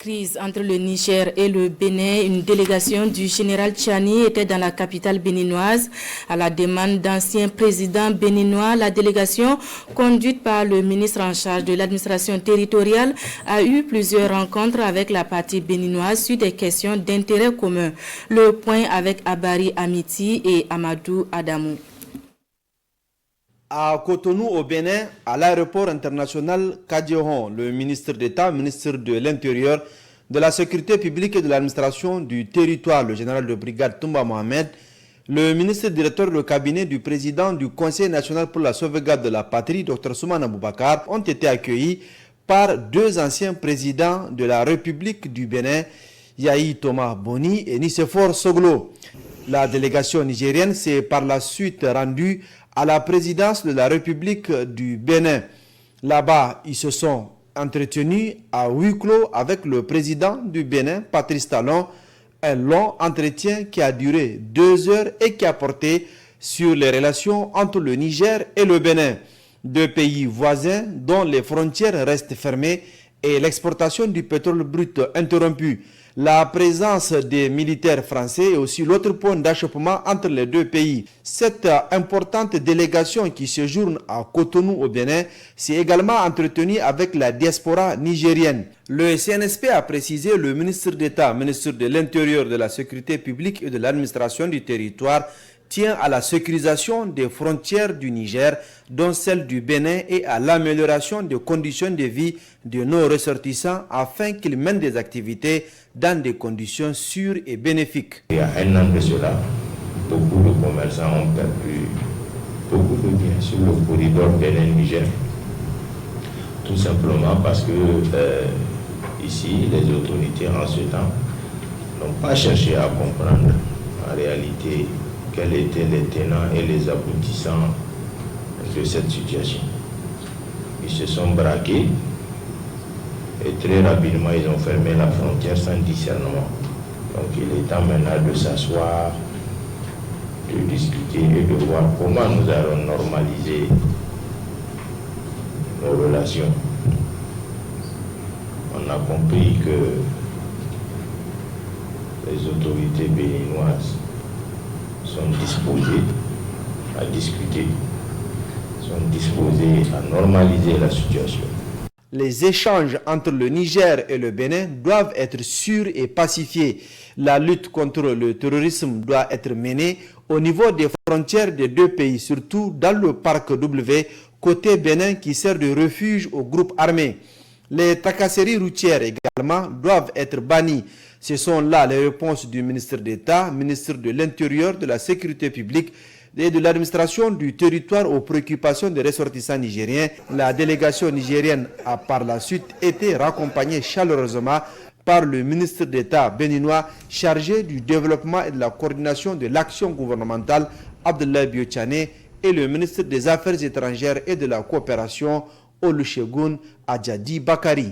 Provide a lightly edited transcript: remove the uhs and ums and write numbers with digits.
crise entre le Niger et le Bénin, une délégation du général Tchani était dans la capitale béninoise. À la demande d'anciens présidents béninois, la délégation, conduite par le ministre en charge de l'administration territoriale, a eu plusieurs rencontres avec la partie béninoise sur des questions d'intérêt commun. Le point avec Abari Amiti et Amadou Adamou. À Cotonou, au Bénin, à l'aéroport international Kadiéhon, le ministre d'État, ministre de l'Intérieur, de la Sécurité publique et de l'administration du territoire, le général de brigade Toumba Mohamed, le ministre directeur de cabinet du président du Conseil national pour la sauvegarde de la patrie, Dr Soumana Boubacar, ont été accueillis par deux anciens présidents de la République du Bénin, Yahi Thomas Boni et Nicéphore Soglo. La délégation nigérienne s'est par la suite rendue à la présidence de la République du Bénin. Là-bas, ils se sont entretenus à huis clos avec le président du Bénin, Patrice Talon, un long entretien qui a duré 2 heures et qui a porté sur les relations entre le Niger et le Bénin, deux pays voisins dont les frontières restent fermées et l'exportation du pétrole brut interrompue. La présence des militaires français est aussi l'autre point d'achoppement entre les deux pays. Cette importante délégation qui séjourne à Cotonou au Bénin s'est également entretenue avec la diaspora nigérienne. Le CNSP a précisé le ministre d'État, ministre de l'Intérieur, de la Sécurité publique et de l'administration du territoire tient à la sécurisation des frontières du Niger, dont celle du Bénin, et à l'amélioration des conditions de vie de nos ressortissants afin qu'ils mènent des activités dans des conditions sûres et bénéfiques. Il y a un an de cela, beaucoup de commerçants ont perdu beaucoup de biens sur le corridor Bénin-Niger. Tout simplement parce que ici, les autorités en ce temps n'ont pas cherché à comprendre en réalité quels étaient les tenants et les aboutissants de cette situation. Ils se sont braqués et très rapidement ils ont fermé la frontière sans discernement. Donc il est temps maintenant de s'asseoir, de discuter et de voir comment nous allons normaliser nos relations. On a compris que les autorités béninoises sont disposés à discuter, sont disposés à normaliser la situation. Les échanges entre le Niger et le Bénin doivent être sûrs et pacifiés. La lutte contre le terrorisme doit être menée au niveau des frontières des deux pays, surtout dans le parc W, côté Bénin qui sert de refuge aux groupes armés. Les tracasseries routières également doivent être bannies. Ce sont là les réponses du ministre d'État, ministre de l'Intérieur, de la Sécurité publique et de l'administration du territoire aux préoccupations des ressortissants nigériens. La délégation nigérienne a par la suite été raccompagnée chaleureusement par le ministre d'État béninois chargé du développement et de la coordination de l'action gouvernementale, Abdoulaye Biotchane, et le ministre des Affaires étrangères et de la coopération, Olusegun Adjadi Bakari.